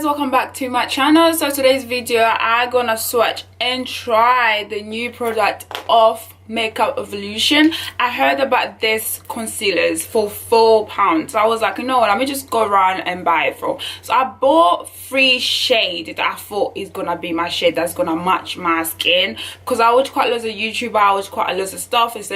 welcome back to my channel. So today's video I'm gonna swatch and try the new product of Makeup Evolution. I heard about this concealers for £4, so I was like, you know what, let me just go around and buy it for. So I bought 3 shades that I thought is gonna be my shade that's gonna match my skin, because I watch quite loads of YouTubers, I watch quite loads of stuff. It's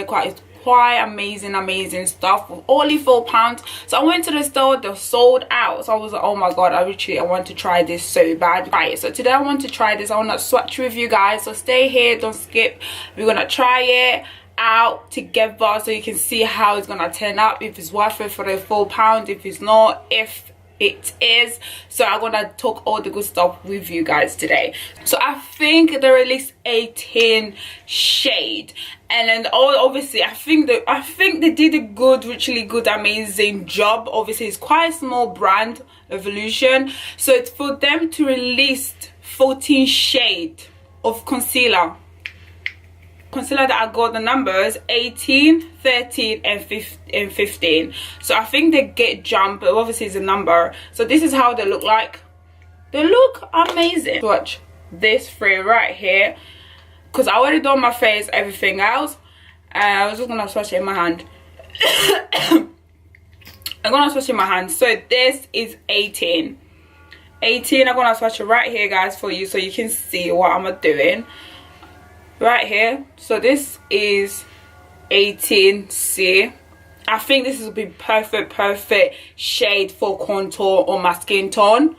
quite amazing stuff with only £4. So I went to the store, they're sold out. So I was like, oh my god, I want to try this so bad. Right, so today I want to try this. I want to swatch with you guys, so stay here, don't skip. We're gonna try it out together so you can see how it's gonna turn out, if it's worth it for the £4, if it's not, if it is. So I'm gonna talk all the good stuff with you guys today. So I think they released 18 shade, and then obviously I think they did a good, really good, amazing job. Obviously it's quite a small brand, Evolution, so it's for them to release 14 shade of concealer that I got the numbers 18, 13 and 15. So I think they get jump, but obviously it's a number. So this is how they look like. They look amazing. Watch this 3 right here, because I already done my face, everything else, and I was just gonna swatch it in my hand. I'm gonna swatch it in my hand. So this is 18. I'm gonna swatch it right here, guys, for you so you can see what I'm doing right here. So this is 18C. I think this will be perfect shade for contour on my skin tone.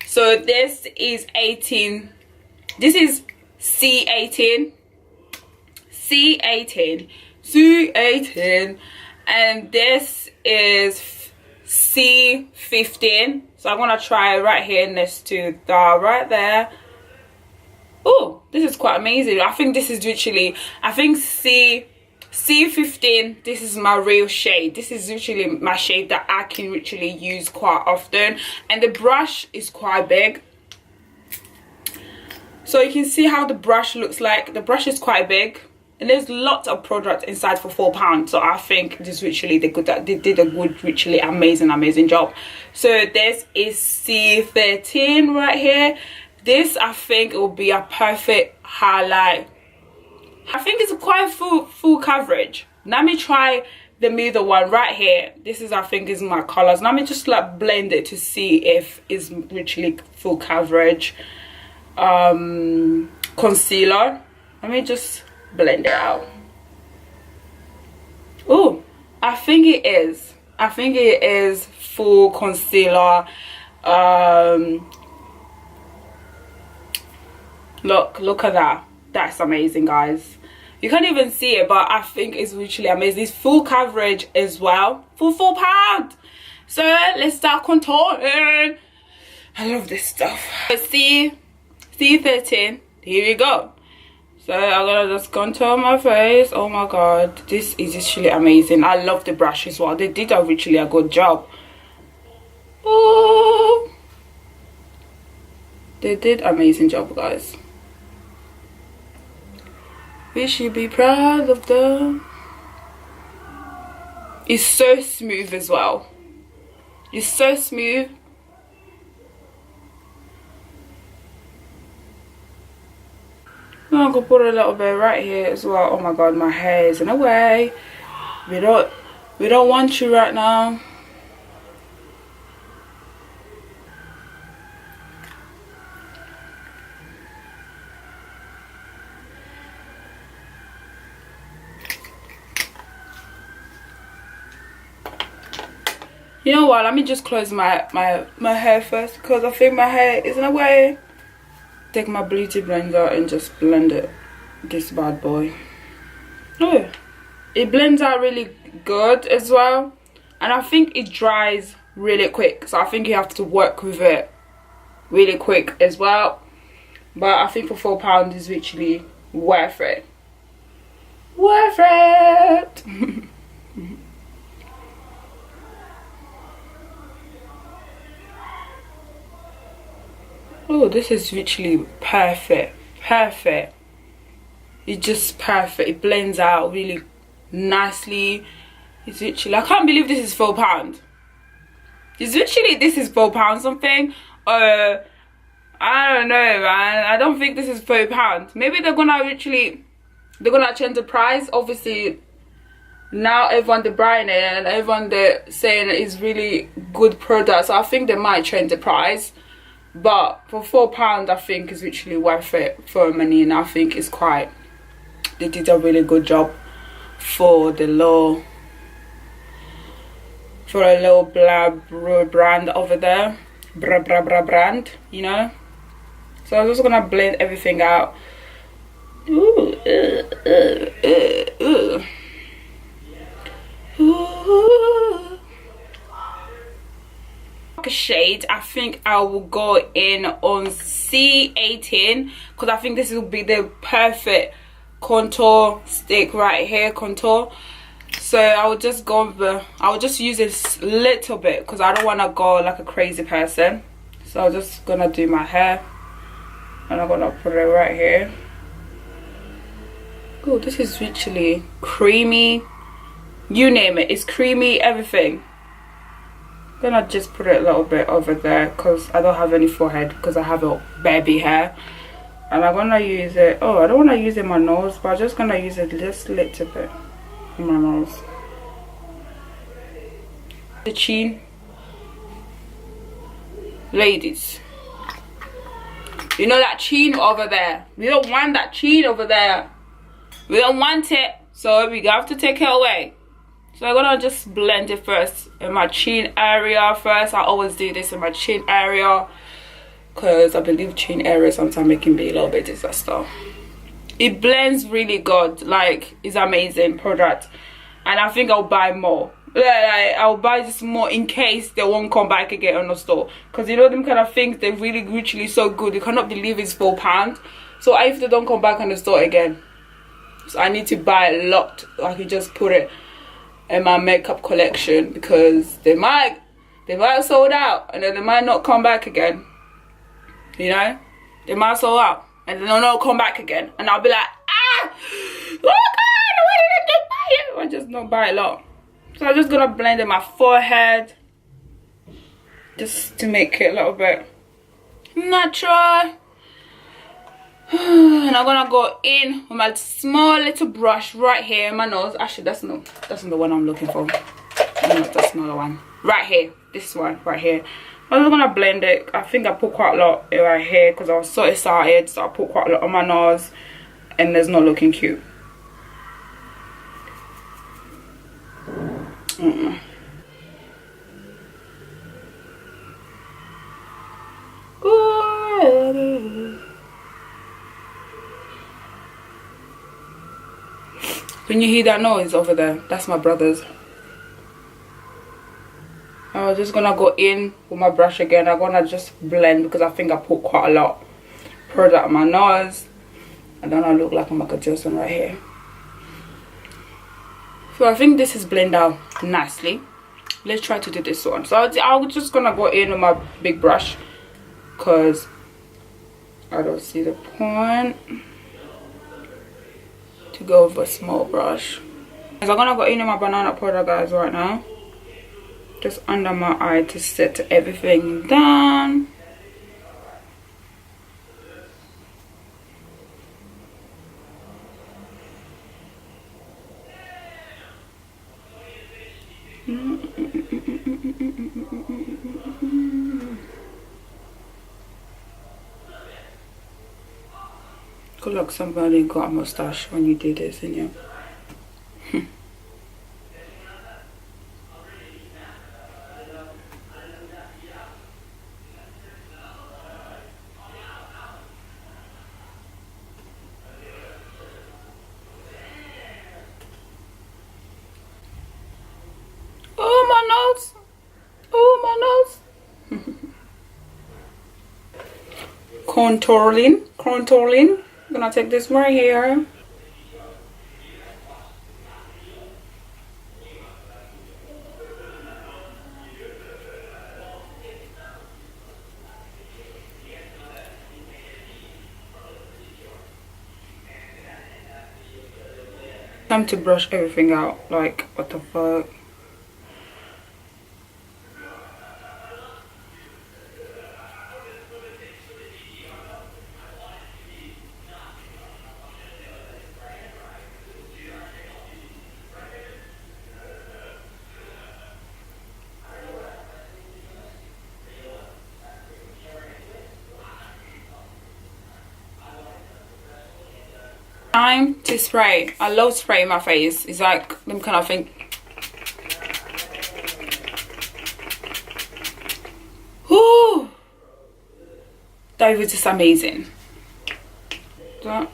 So this is 18. This is C18, and this is C15. So I'm gonna try it right here next to the right there. Oh, this is quite amazing. I think this is literally, I think C15, this is my real shade. This is literally my shade that I can literally use quite often, and the brush is quite big. So you can see how the brush looks like. The brush is quite big, and there's lots of product inside for £4. So I think this literally they did a good, literally amazing job. So this is C13 right here. This, I think it will be a perfect highlight. I think it's quite full coverage. Let me try the middle one right here. This is, I think, is my colors. Let me just like blend it to see if it's literally full coverage concealer. Let me just blend it out. Oh, I think it is. I think it is full concealer. Look at that. That's amazing, guys. You can't even see it, but I think it's literally amazing. It's full coverage as well for £4. So let's start contouring. I love this stuff. C13, here we go. So I'm gonna just contour my face. Oh my god, this is literally amazing. I love the brush as well. They did literally a good job. Oh, they did amazing job, guys. We should be proud of them. It's so smooth as well. It's so smooth. I'm gonna put a little bit right here as well. Oh my god, my hair is in the way. We don't want you right now. You know what, let me just close my hair first, because I think my hair is in the way. Take my beauty blender and just blend it, this bad boy. Oh, it blends out really good as well, and I think it dries really quick, so I think you have to work with it really quick as well. But I think for £4 is literally worth it. Worth it. Oh, this is literally perfect. It's just perfect. It blends out really nicely. It's literally, I can't believe this is £4. It's literally, this is £4 something. I don't know, man. I don't think this is £4. Maybe they're gonna change the price. Obviously now everyone they're buying it and everyone they're saying it's really good product, so I think they might change the price. But for £4 I think it's literally worth it for money, and I think it's quite, they did a really good job for the low, for a little brand over there, brand, you know. So I'm just gonna blend everything out. Ooh, ooh. Shade, I think I will go in on C18 because I think this will be the perfect contour stick right here, contour. So I will just go over, I will just use this little bit because I don't want to go like a crazy person. So I'm just gonna do my hair and I'm gonna put it right here. Oh, this is literally creamy, you name it, it's creamy, everything. I'm gonna just put it a little bit over there because I don't have any forehead because I have a baby hair. And I'm gonna use it, oh, I don't want to use it in my nose, but I'm just gonna use it just a little bit in my nose. The chin. Ladies, you know that chin over there, we don't want that chin over there, we don't want it, so we have to take it away. So I'm gonna just blend it first in my chin area first. I always do this in my chin area because I believe chin area sometimes it can be a little bit disaster. It blends really good, like it's amazing product, and I think I'll buy more. Like, I'll buy this more in case they won't come back again on the store, because you know them kind of things, they're really literally so good, you cannot believe it's £4. So if they don't come back on the store again, so I need to buy a lot. I can just put it in my makeup collection because they might have sold out and then they might not come back again, you know. They might sold out and then they'll not come back again, and I'll be like, ah, oh my god, why did I just buy it? I just not buy a lot. So I'm just gonna blend in my forehead just to make it a little bit natural. And I'm gonna go in with my small little brush right here in my nose. Actually, that's not the one I'm looking for. No, that's not the one. Right here, this one right here. I'm just gonna blend it. I think I put quite a lot right here because I was so excited, so I put quite a lot on my nose, and it's not looking cute. Can you hear that noise over there? That's my brother's. I was just gonna go in with my brush again. I'm gonna just blend because I think I put quite a lot product on my nose. I don't know, look like I'm like a Johnson right here. So I think this is blended out nicely. Let's try to do this one. So I'm just gonna go in with my big brush because I don't see the point to go with a small brush. So I'm gonna go in with my banana powder, guys, right now. Just under my eye to set everything down. Good luck somebody got a mustache when you do this, and you. Oh my nose! Oh my nose! Contouring. I'm gonna take this right here. Time to brush everything out. Like, what the fuck? Time to spray. I love spraying my face. It's like them kind of thing. Whoo! That was just amazing. That.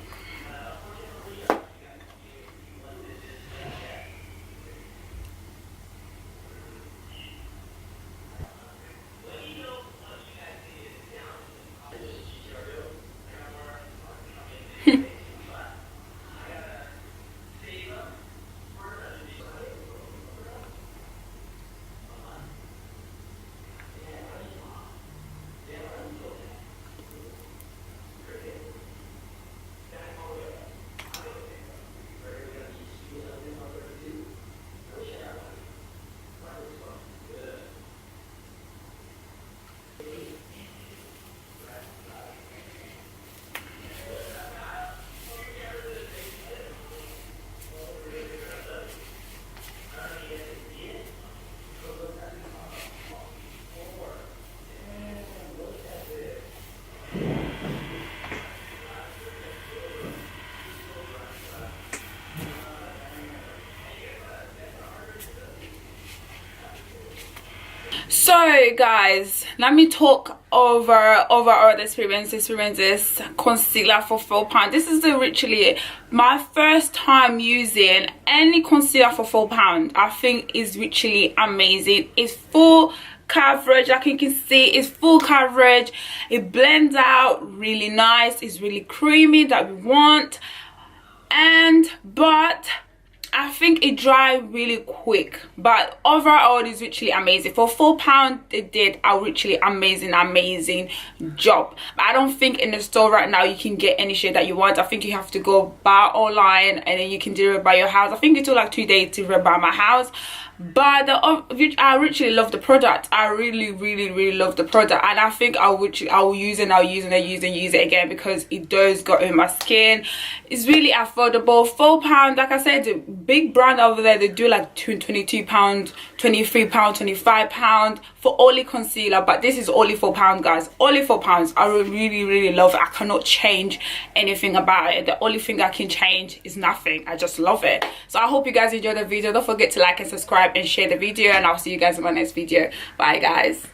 So guys, let me talk over all the experiences. Concealer for £4. This is literally my first time using any concealer for £4. I think is literally amazing. It's full coverage, like you can see, it's full coverage. It blends out really nice. It's really creamy that we want, but I think it dried really quick. But overall, it's literally amazing. For £4, they did a literally amazing job. But I don't think in the store right now you can get any shade that you want. I think you have to go buy online and then you can deliver by your house. I think it took like 2 days to deliver by my house. But I literally love the product. I really love the product, and I think I will use it. I'll use it again because it does go in my skin. It's really affordable. £4, like I said, the big brand over there, they do like £22, £23, £25 for only concealer, but this is only £4, guys. Only £4. I really love it. I cannot change anything about it. The only thing I can change is nothing. I just love it. So I hope you guys enjoyed the video. Don't forget to like and subscribe and share the video, and I'll see you guys in my next video. Bye guys.